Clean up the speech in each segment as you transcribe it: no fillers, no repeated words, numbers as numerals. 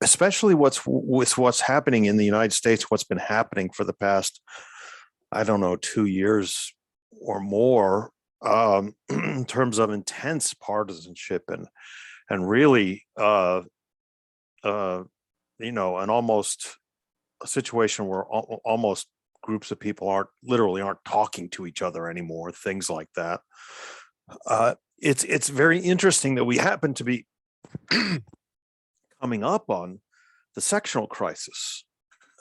especially what's happening in the United States, what's been happening for the past, I don't know, 2 years or more, in terms of intense partisanship and really, and almost a situation where almost groups of people aren't talking to each other anymore, things like that. It's very interesting that we happen to be coming up on the sectional crisis,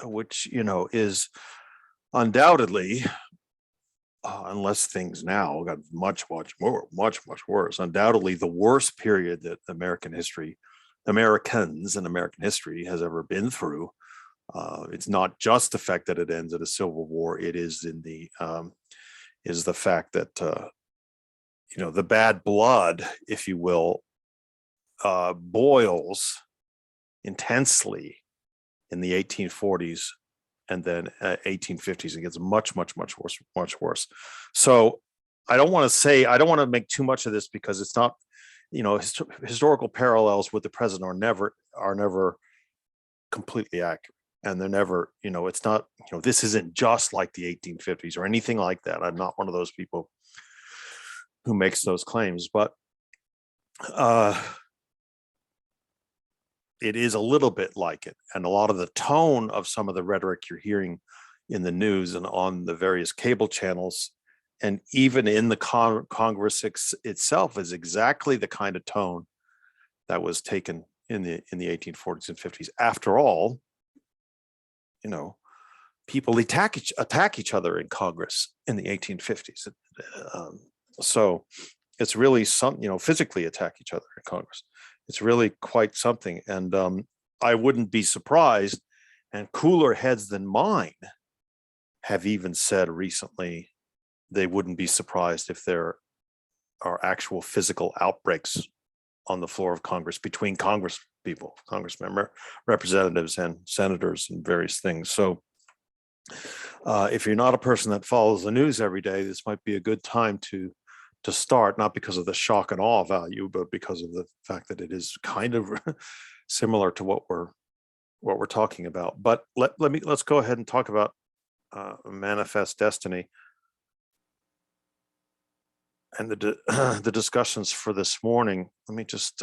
which is undoubtedly, unless things now got much worse, undoubtedly the worst period that Americans and American history has ever been through. It's not just the fact that it ends at a civil war; it is is the fact that the bad blood, if you will, boils intensely in the 1840s, and then 1850s. It gets much worse. So I don't want to make too much of this, because it's not, historical parallels with the present are never completely accurate, and they're never, it's not, this isn't just like the 1850s or anything like that. I'm not one of those people who makes those claims, but it is a little bit like it. And a lot of the tone of some of the rhetoric you're hearing in the news and on the various cable channels, and even in the Congress itself, is exactly the kind of tone that was taken in the 1840s and 50s. After all, people attack each other in Congress in the 1850s. So it's really physically attack each other in Congress. It's really quite something. And I wouldn't be surprised, and cooler heads than mine have even said recently they wouldn't be surprised if there are actual physical outbreaks on the floor of Congress between congressmen, representatives, and senators, and various things. So if you're not a person that follows the news every day, this might be a good time to start, not because of the shock and awe value, but because of the fact that it is kind of similar to what we're talking about. But let's go ahead and talk about Manifest Destiny and the discussions for this morning. Let me just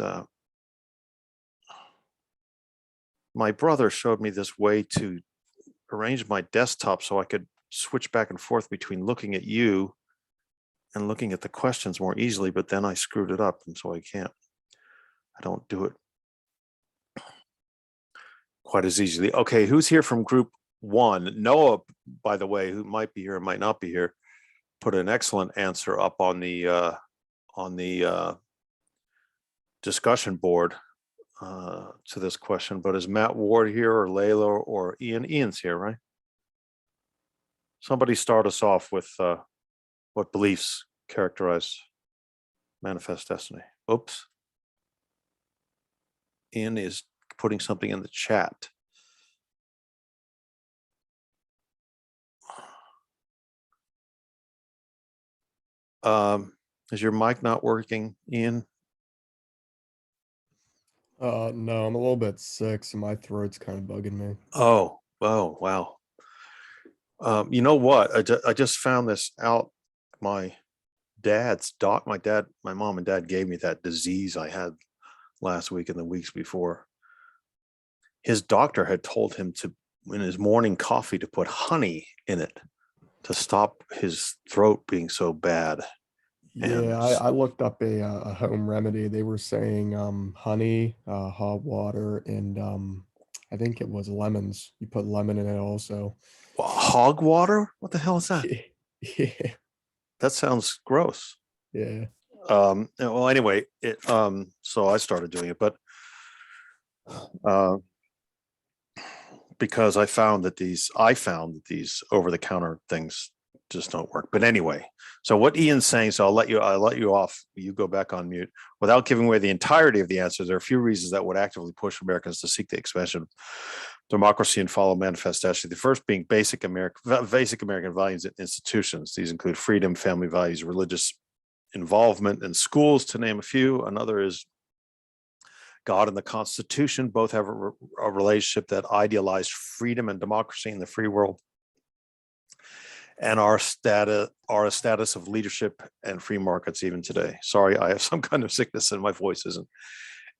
my brother showed me this way to arrange my desktop so I could switch back and forth between looking at you and looking at the questions more easily, but then I screwed it up, and so I don't do it quite as easily. Okay, who's here from group one? Noah, by the way, who might be here and might not be here, put an excellent answer up on the discussion board to this question. But is Matt Ward here, or Layla, or Ian? Ian's here, right? Somebody start us off with what beliefs characterize Manifest Destiny. Oops. Ian is putting something in the chat. Is your mic not working, Ian? No, I'm a little bit sick, so my throat's kind of bugging me. Oh, wow. You know what? I just found this out. My mom and dad gave me that disease I had last week and the weeks before. His doctor had told him to, in his morning coffee, to put honey in it to stop his throat being so bad. Yeah, I looked up a home remedy. They were saying honey, hot water, and I think it was lemons. You put lemon in it also. Hog water? What the hell is that? Yeah. That sounds gross. Yeah. Well, anyway, so I started doing it, but because I found that these over-the-counter things just don't work. But anyway, so what Ian's saying, so I'll let you off. You go back on mute. Without giving away the entirety of the answer, there are a few reasons that would actively push Americans to seek the expansion of democracy and follow Manifest Destiny. The first being basic American values and institutions. These include freedom, family values, religious involvement in schools, to name a few. Another is God and the Constitution both have a relationship that idealized freedom and democracy in the free world, and our a status of leadership and free markets even today. Sorry, I have some kind of sickness and my voice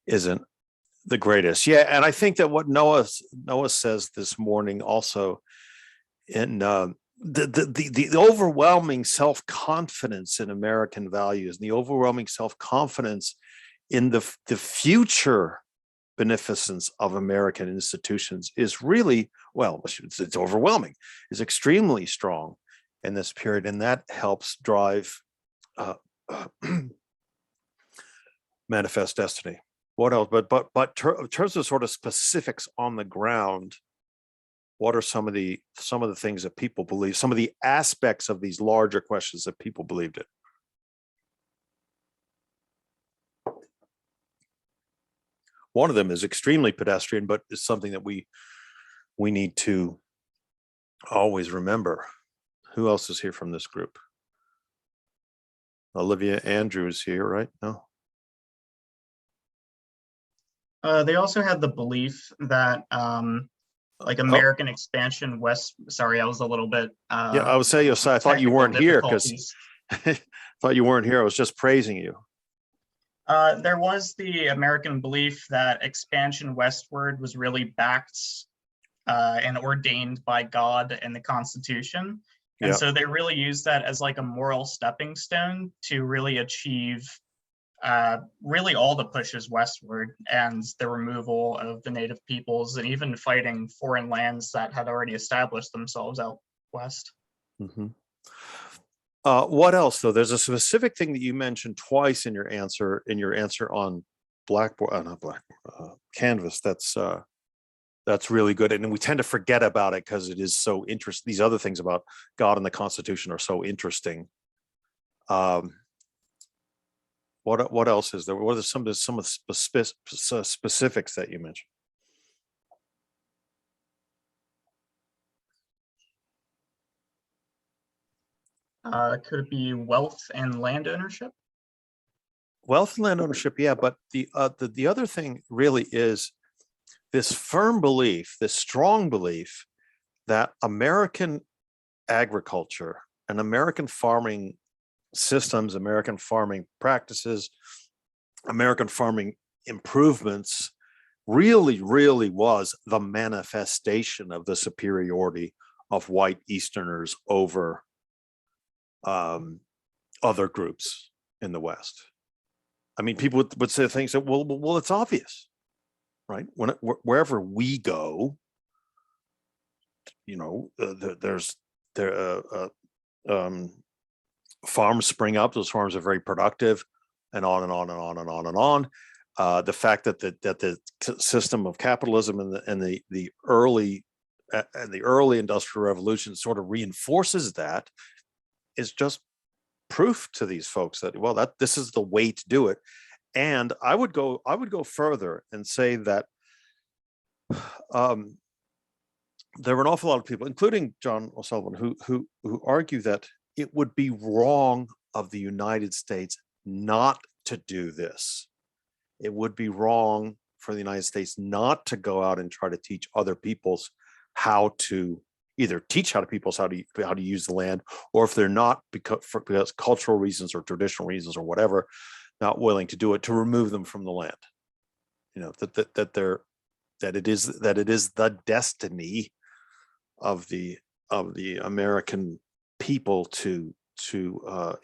isn't the greatest. Yeah, and I think that what Noah says this morning also in the overwhelming self-confidence in American values, and the overwhelming self-confidence in the future beneficence of American institutions is really, well, it's overwhelming, is extremely strong in this period, and that helps drive Manifest Destiny. What else? But in terms of sort of specifics on the ground, what are some of the things that people believe, some of the aspects of these larger questions that people believed in? One of them is extremely pedestrian, but it's something that we need to always remember. Who else is here from this group? Olivia Andrews here, right? No. They also had the belief that like American expansion west. Sorry, I was a little bit. Yeah, I was saying, so I thought you weren't here because I thought you weren't here. I was just praising you. There was the American belief that expansion westward was really backed and ordained by God and the Constitution. And so they really used that as like a moral stepping stone to really achieve really all the pushes westward and the removal of the native peoples and even fighting foreign lands that had already established themselves out west. Mm-hmm. What else, though? There's a specific thing that you mentioned twice in your answer on Canvas. That's really good, and we tend to forget about it because it is so interesting. These other things about God and the Constitution are so interesting. What else is there? What are some of the specifics that you mentioned? Could it be wealth and land ownership? Wealth and land ownership, yeah. But the other thing really is this firm belief, this strong belief that American agriculture and American farming systems, American farming practices, American farming improvements really was the manifestation of the superiority of white Easterners over other groups in the West. I mean, people would say things that, well, it's obvious, right? Wherever we go, you know, farms spring up. Those farms are very productive, and on and on and on and on and on. The fact that the system of capitalism and the early industrial revolution sort of reinforces that is just proof to these folks that, well, that this is the way to do it. And I would go further and say that there were an awful lot of people, including John O'Sullivan, who argue that it would be wrong of the United States not to do this. It would be wrong for the United States not to go out and try to teach other peoples how to either teach how to use the land, or if they're not because cultural reasons or traditional reasons or whatever, not willing to do it, to remove them from the land. You know, that it is the destiny of the American people to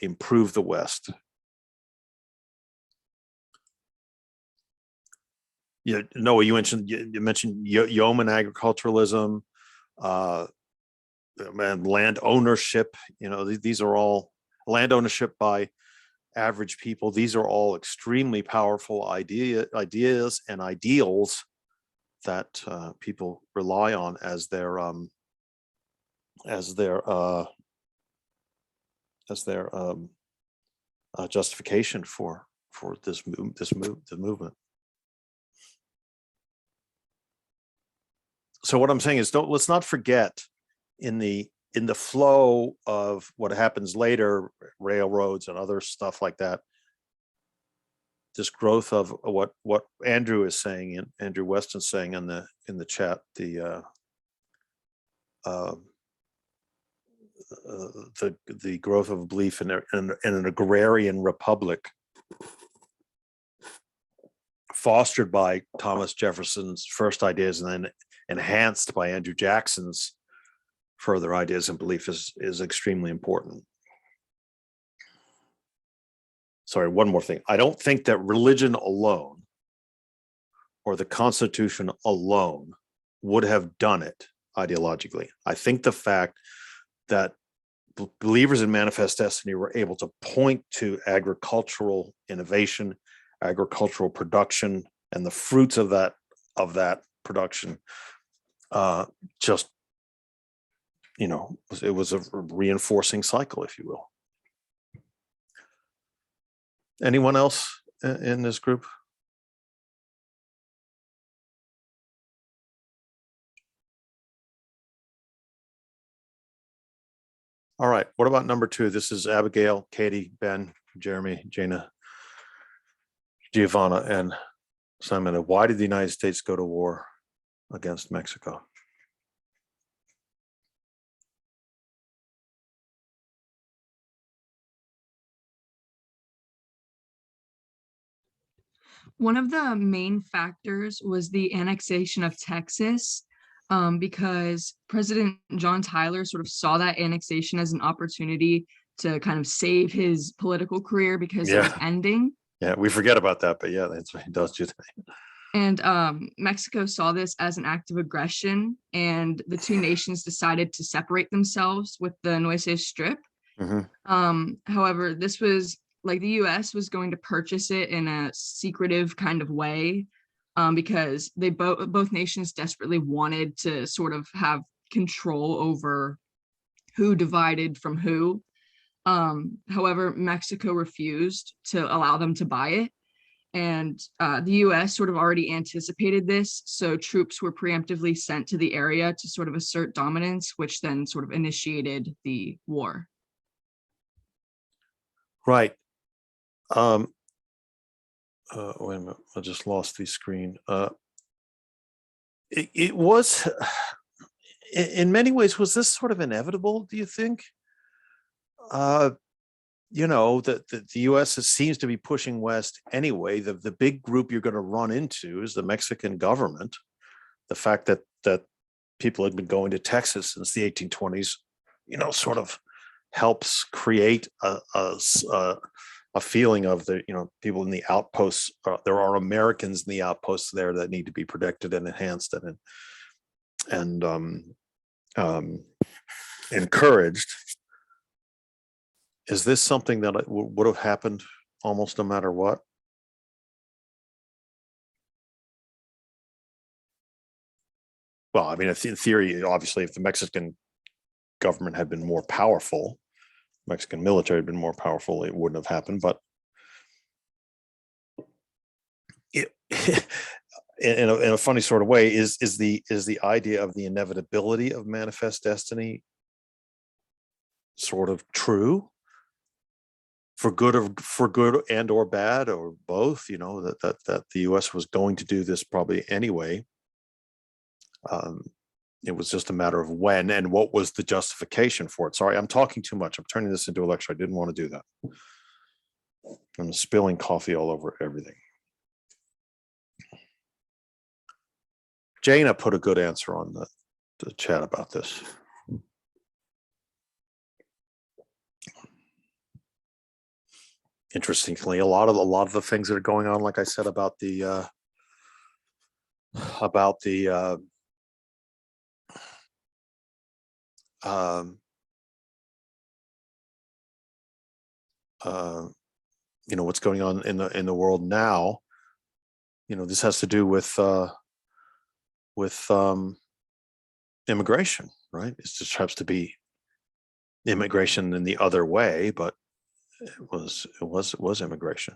improve the West. Yeah, Noah, you mentioned yeoman agriculturalism, and land ownership. You know, these are all land ownership by average people. These are all extremely powerful ideas and ideals that people rely on as their justification for the movement. So what I'm saying is, let's not forget in the flow of what happens later, railroads and other stuff like that, this growth of what Andrew is saying, and Andrew Weston's saying in the chat, the growth of belief in an agrarian republic fostered by Thomas Jefferson's first ideas and then enhanced by Andrew Jackson's further ideas and belief is extremely important. Sorry, one more thing. I don't think that religion alone or the Constitution alone would have done it ideologically. I think the fact that believers in Manifest Destiny were able to point to agricultural innovation, agricultural production, and the fruits of that production, just, you know, it was a reinforcing cycle, if you will. Anyone else in this group? All right, what about number 2? This is Abigail, Katie, Ben, Jeremy, Jana, Giovanna, and Simon. Why did the United States go to war against Mexico? One of the main factors was the annexation of Texas, because President John Tyler sort of saw that annexation as an opportunity to kind of save his political career because it was ending. Yeah, we forget about that, but yeah, that's what he does do that. And Mexico saw this as an act of aggression, and the two nations decided to separate themselves with the Nueces Strip. However, this was like the US was going to purchase it in a secretive kind of way, because they both nations desperately wanted to sort of have control over who divided from who. However, Mexico refused to allow them to buy it. And the US sort of already anticipated this. So troops were preemptively sent to the area to sort of assert dominance, which then sort of initiated the war. Right. Wait a minute, I just lost the screen. It was, in many ways, was this sort of inevitable, do you think? You know, that the US seems to be pushing west anyway. The big group you're going to run into is the Mexican government. The fact that people had been going to Texas since the 1820s, you know, sort of helps create a feeling of the, you know, people in the outposts. There are Americans in the outposts there that need to be protected and enhanced and encouraged. Is this something that would have happened almost no matter what? Well, I mean, in theory, obviously, if the Mexican government had been more powerful, Mexican military had been more powerful, it wouldn't have happened. But it, in a funny sort of way, is the idea of the inevitability of Manifest Destiny sort of true? For good and or bad or both, you know, that the US was going to do this probably anyway. It was just a matter of when and what was the justification for it. Sorry, I'm talking too much. I'm turning this into a lecture. I didn't want to do that. I'm spilling coffee all over everything. Jana put a good answer on the chat about this. Interestingly, a lot of the things that are going on, like I said, about the you know, what's going on in the world now, you know, this has to do with immigration, right? It just happens to be immigration in the other way, but it was immigration.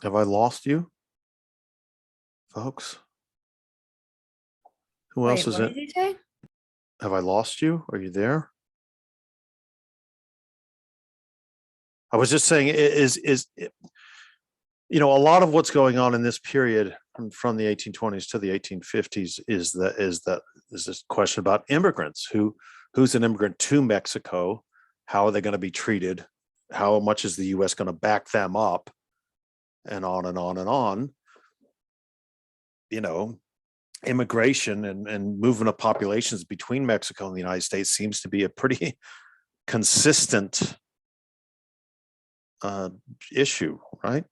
Have I lost you, folks? Who else Wait, is what it? did you say? Have I lost you? Are you there? I was just saying, you know, a lot of what's going on in this period from the 1820s to the 1850s is this question about immigrants. Who's an immigrant to Mexico? How are they going to be treated? How much is the U.S. going to back them up? And on and on and on. You know, immigration and movement of populations between Mexico and the United States seems to be a pretty consistent issue, right?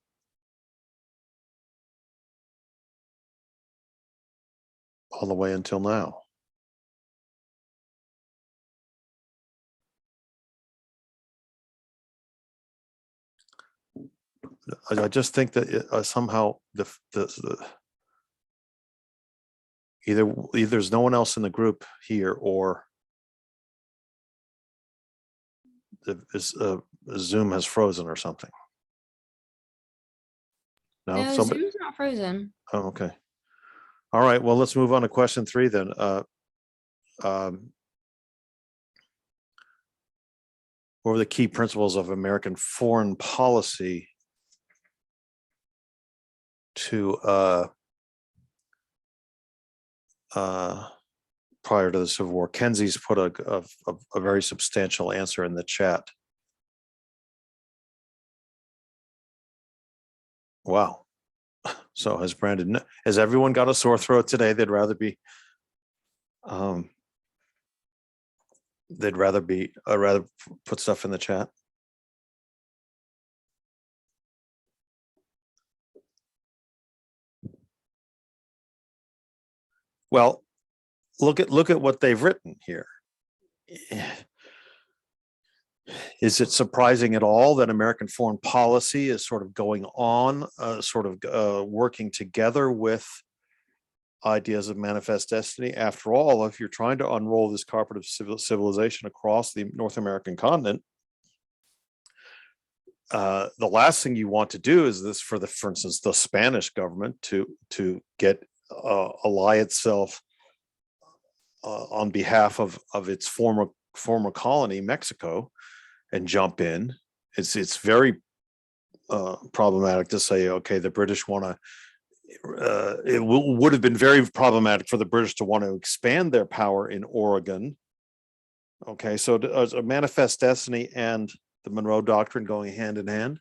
All the way until now. I just think that somehow either there's no one else in the group here, or Zoom has frozen or something. No, somebody. Zoom's not frozen. Oh, okay. All right. Well, let's move on to question 3 then. What were the key principles of American foreign policy to prior to the Civil War? Kenzie's put a very substantial answer in the chat. Wow. So has Brandon, has everyone got a sore throat today? They'd rather put stuff in the chat. Well, look at what they've written here. Is it surprising at all that American foreign policy is sort of going on, working together with ideas of manifest destiny? After all, if you're trying to unroll this carpet of civilization across the North American continent, the last thing you want to do is this for instance, the Spanish government to get ally itself on behalf of its former colony, Mexico, and jump in. It's very problematic to say, okay, the British want to. It would have been very problematic for the British to want to expand their power in Oregon. Okay, so a manifest destiny and the Monroe Doctrine going hand in hand.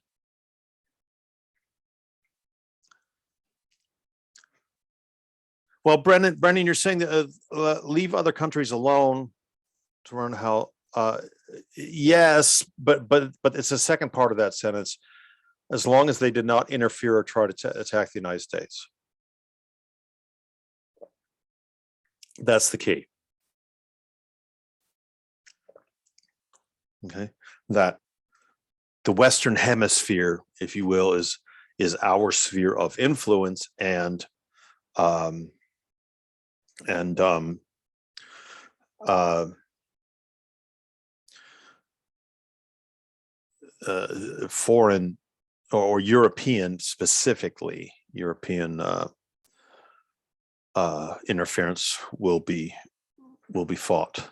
Well, Brendan, you're saying that leave other countries alone to learn how. Yes, but it's the second part of that sentence. As long as they did not interfere or try to attack the United States. That's the key. Okay, that the Western Hemisphere, if you will, is our sphere of influence, and foreign or European, specifically European interference will be fought.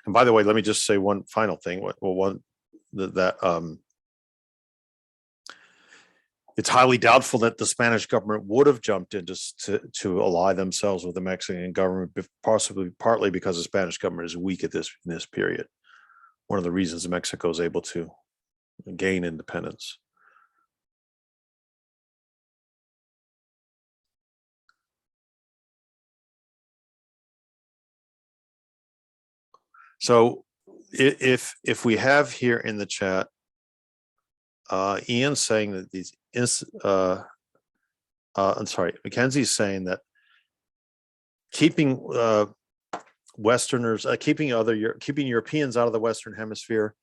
And by the way, let me just say one final thing. It's highly doubtful that the Spanish government would have jumped in to ally themselves with the Mexican government, possibly partly because the Spanish government is weak in this period. One of the reasons Mexico is able to gain independence. So if we have here in the chat, Ian saying that these I'm sorry, Mackenzie's saying that keeping Westerners, keeping Europeans out of the Western Hemisphere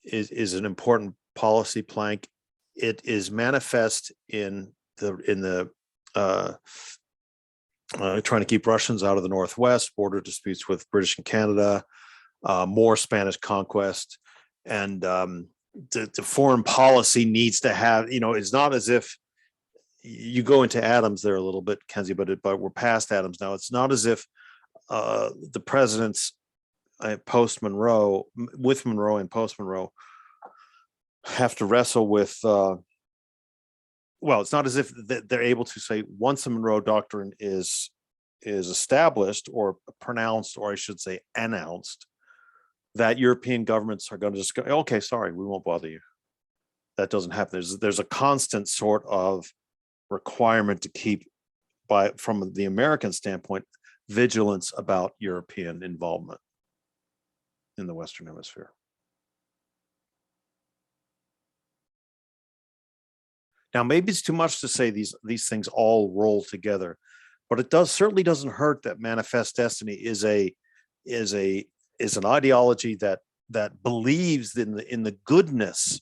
is an important policy plank. It is manifest in the trying to keep Russians out of the Northwest, border disputes with British and Canada, more Spanish conquest, and the foreign policy needs to have, it's not as if you go into Adams there a little bit, Kenzie, but we're past Adams now. It's not as if the presidents post Monroe, with Monroe and post Monroe, have to wrestle with. Well, it's not as if they're able to say once the Monroe Doctrine is established or pronounced, or I should say announced, that European governments are going to just go, okay, sorry, we won't bother you. That doesn't happen. There's a constant sort of requirement to keep, from the American standpoint, vigilance about European involvement in the Western Hemisphere. Now, maybe it's too much to say these things all roll together, but it certainly doesn't hurt that Manifest Destiny is an ideology that believes in the goodness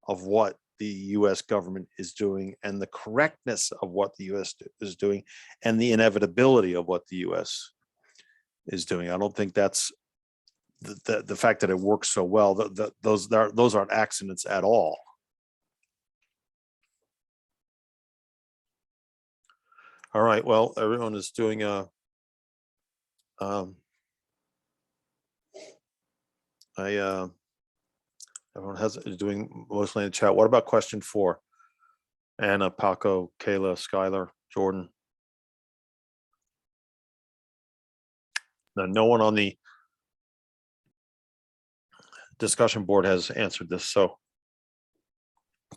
of what the U.S. government is doing and the correctness of what the U.S. is doing and the inevitability of what the U.S. is doing. I don't think that's the fact that it works so well. Those aren't accidents at all. All right. Well, everyone is doing everyone is doing mostly in the chat. What about question 4? Anna, Paco, Kayla, Skylar, Jordan. Now, no one on the discussion board has answered this.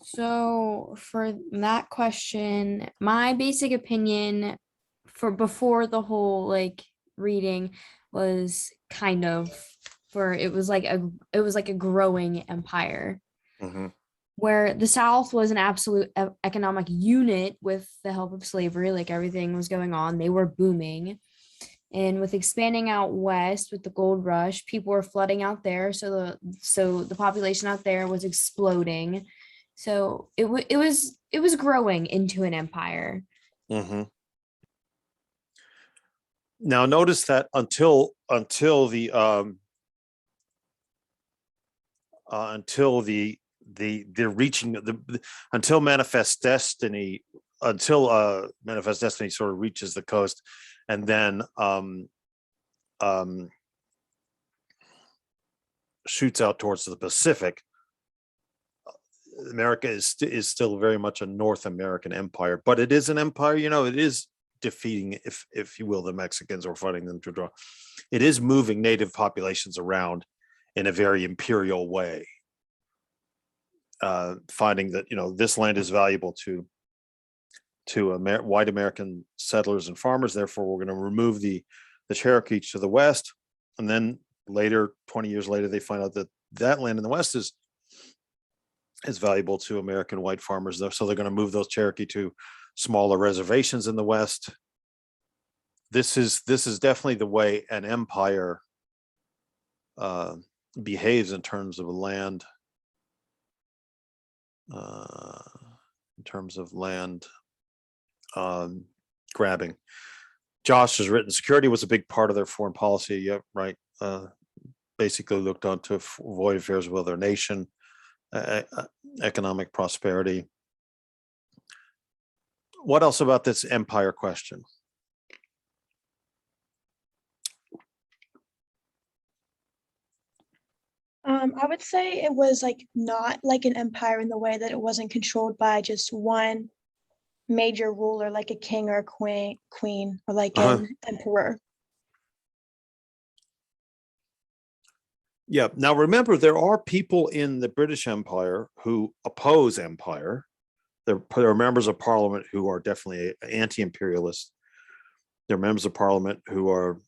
So for that question, my basic opinion for before the whole like reading was kind of it was like a growing empire. Mm-hmm. Where the South was an absolute economic unit with the help of slavery, like everything was going on, they were booming. And with expanding out west with the gold rush, people were flooding out there, so the population out there was exploding. So it was growing into an empire. Mm-hmm. Now notice that until Manifest Destiny sort of reaches the coast, and then shoots out towards the Pacific. America is still very much a North American empire, but it is an empire. It is defeating, if you will, the Mexicans, or fighting them to draw. It is moving native populations around in a very imperial way, finding that this land is valuable to white American settlers and farmers. Therefore, we're going to remove the Cherokee to the west, and then later, 20 years later, they find out that land in the west is valuable to American white farmers. So they're going to move those Cherokee to smaller reservations in the west. This is definitely the way an empire behaves in terms of land. Grabbing. Josh has written, security was a big part of their foreign policy. Yep, right. Basically looked on to avoid affairs with their nation, economic prosperity. What else about this empire question? I would say it was like not like an empire in the way that it wasn't controlled by just one major ruler, like a king or a queen, or like an emperor. Yeah. Now remember, there are people in the British Empire who oppose empire. There are members of parliament who are definitely anti-imperialist. There are members of parliament who are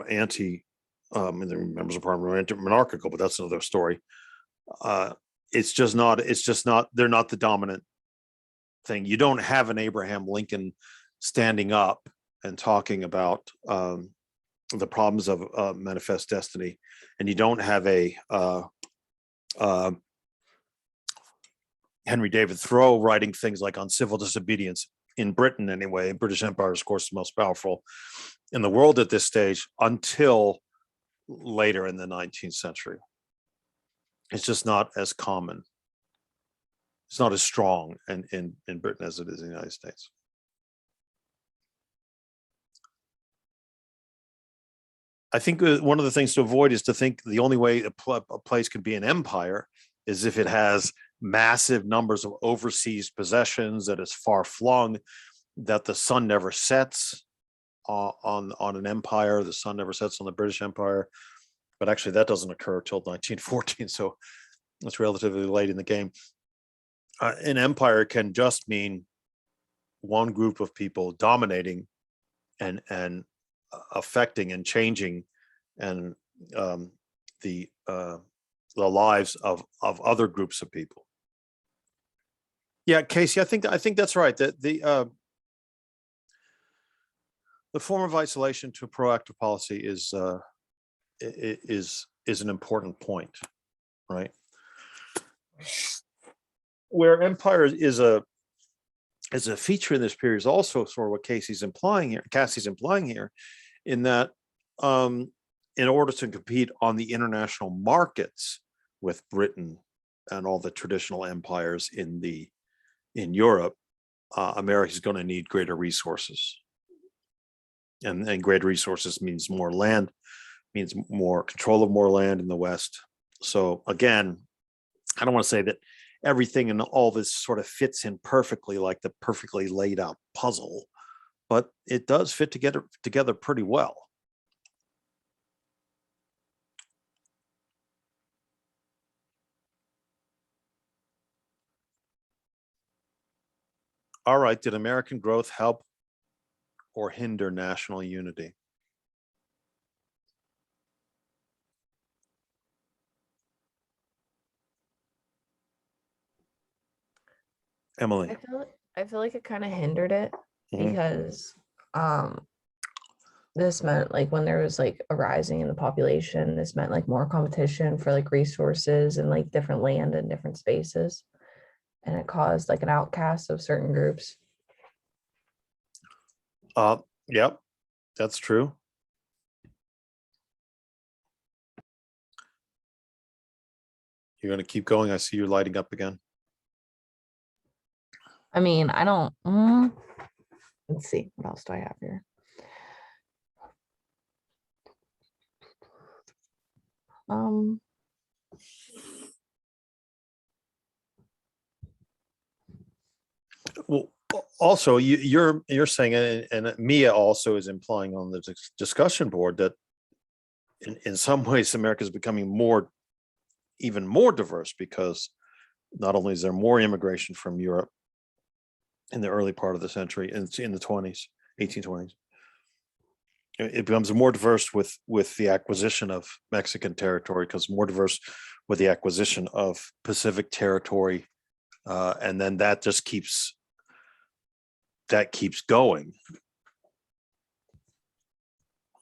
anti. And the members of parliament are anti-monarchical, but that's another story. It's just not. They're not the dominant thing. You don't have an Abraham Lincoln standing up and talking about the problems of Manifest Destiny, and you don't have a Henry David Thoreau writing things like on civil disobedience in Britain anyway. British Empire is, of course, the most powerful in the world at this stage until later in the 19th century. It's just not as common. it's not as strong in Britain as it is in the United States. I think one of the things to avoid is to think the only way a place can be an empire is if it has massive numbers of overseas possessions, that is far flung, that the sun never sets on an empire. The sun never sets on the British Empire, but actually that doesn't occur till 1914, so it's relatively late in the game. An empire can just mean one group of people dominating and affecting and changing and the lives of other groups of people. Yeah, Casey, I think that's right. That the form of isolation to proactive policy is an important point, right? Where empire is a feature in this period is also sort of what Cassie's implying here, in that in order to compete on the international markets with Britain and all the traditional empires in Europe, America is going to need greater resources, and greater resources means more land, means more control of more land in the West. So again, I don't want to say that everything in all this sort of fits in perfectly like the perfectly laid out puzzle, but it does fit together pretty well. All right, did American growth help or hinder national unity? Emily. I feel like it kind of hindered it Mhm. because this meant like when there was like a rising in the population, this meant like more competition for like resources and like different land and different spaces. And it caused like an outcast of certain groups. Yep, that's true. You're going to keep going. I see you lighting up again. I mean, I don't, let's see, what else do I have here? Well, also you're saying, and Mia also is implying on the discussion board, that in some ways America is becoming even more diverse, because not only is there more immigration from Europe in the early part of the century, and in the 1820s, it becomes more diverse with the acquisition of Mexican territory, because more diverse with the acquisition of Pacific territory, and then that just keeps going,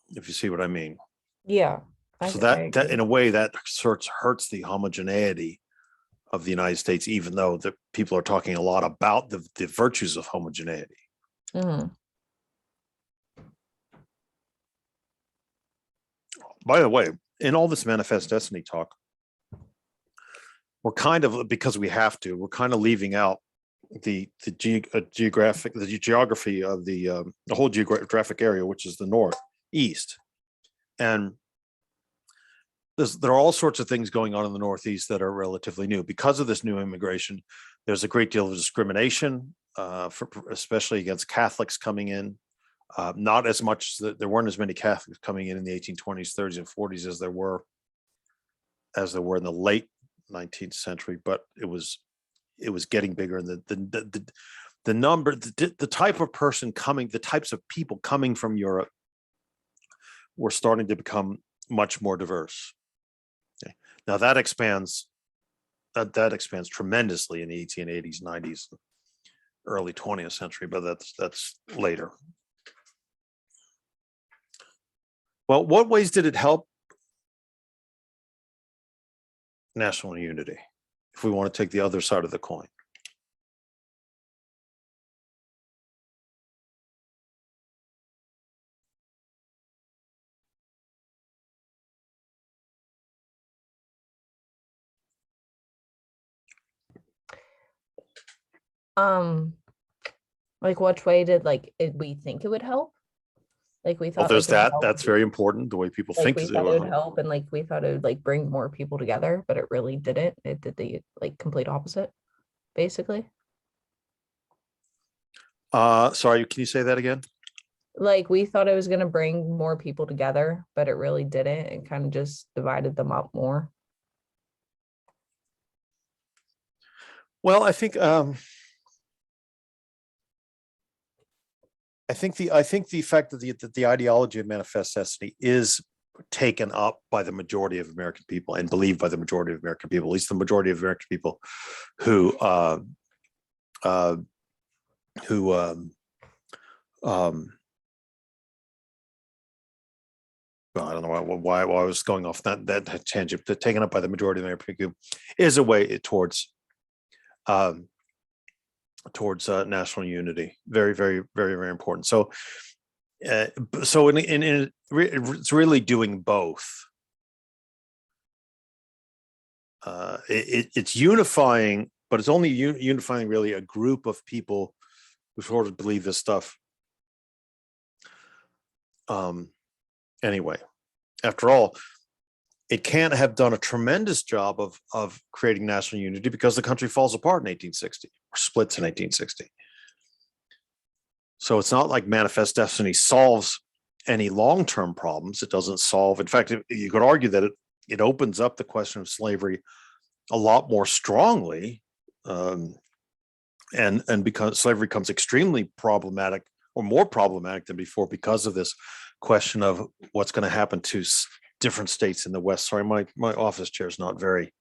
if you see what I mean. Yeah. So that in a way that hurts the homogeneity of the United States, even though the people are talking a lot about the virtues of homogeneity. Mm-hmm. By the way, in all this manifest destiny talk, we're kind of, because we have to, we're kind of leaving out the geography of the whole geographic area, which is the Northeast. And there are all sorts of things going on in the Northeast that are relatively new. Because of this new immigration, there's a great deal of discrimination, especially against Catholics coming in. Not as much, there weren't as many Catholics coming in the 1820s, 30s, and 40s as there were in the late 19th century, but it was getting bigger, and the number, the type of person coming, the types of people coming from Europe were starting to become much more diverse. Okay. Now that expands tremendously in the 1880s, 90s, early 20th century, but that's later. Well, what ways did it help national unity, if we want to take the other side of the coin? Like which way did we think it would help? Like we Well, thought there's like, it would that. help That's very important. The way people like think we is it thought it will would help. help, and like we thought it would like bring more people together, but it really didn't. It did the like complete opposite, basically. Sorry, can you say that again? Like we thought it was gonna bring more people together, but it really didn't. It kind of just divided them up more. Well, I think the fact that the ideology of manifest destiny is taken up by the majority of American people and believed by the majority of American people, at least the majority of American people who well, I don't know why I was going off that tangent, but taken up by the majority of the American people is a way towards national unity. Very, very, very, very important. So, it's really doing both. It's unifying, but it's only unifying really a group of people who sort of believe this stuff. Anyway, after all, it can't have done a tremendous job of creating national unity because the country falls apart in 1860 or splits in 1860. So it's not like manifest destiny solves any long-term problems. It doesn't solve. In fact, you could argue that it opens up the question of slavery a lot more strongly, and because slavery becomes extremely problematic or more problematic than before because of this question of what's going to happen to different states in the West. Sorry, my office chair is not very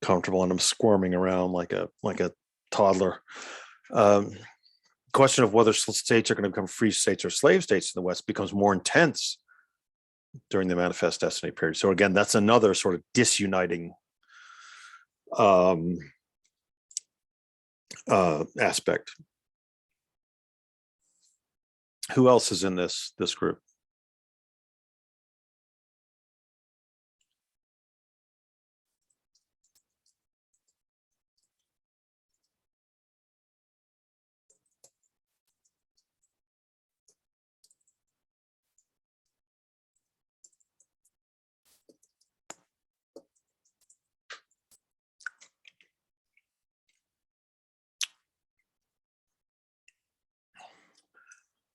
comfortable, and I'm squirming around like a toddler. Question of whether states are going to become free states or slave states in the West becomes more intense during the manifest destiny period. So again, that's another sort of disuniting aspect. Who else is in this group?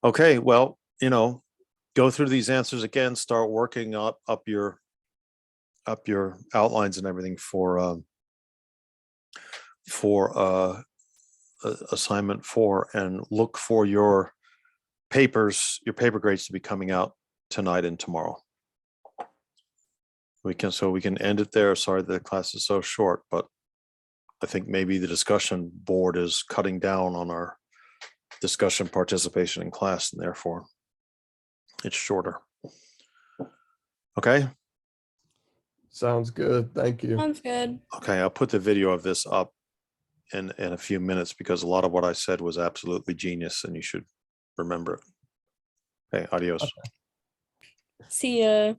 Okay, well, go through these answers again, start working up your outlines and everything for assignment 4, and look for your paper grades to be coming out tonight and tomorrow. We can end it there. Sorry the class is so short, but I think maybe the discussion board is cutting down on our discussion participation in class, and therefore it's shorter. Okay. Sounds good. Thank you. Sounds good. Okay, I'll put the video of this up in a few minutes because a lot of what I said was absolutely genius and you should remember it. Okay, adios. Okay. See ya.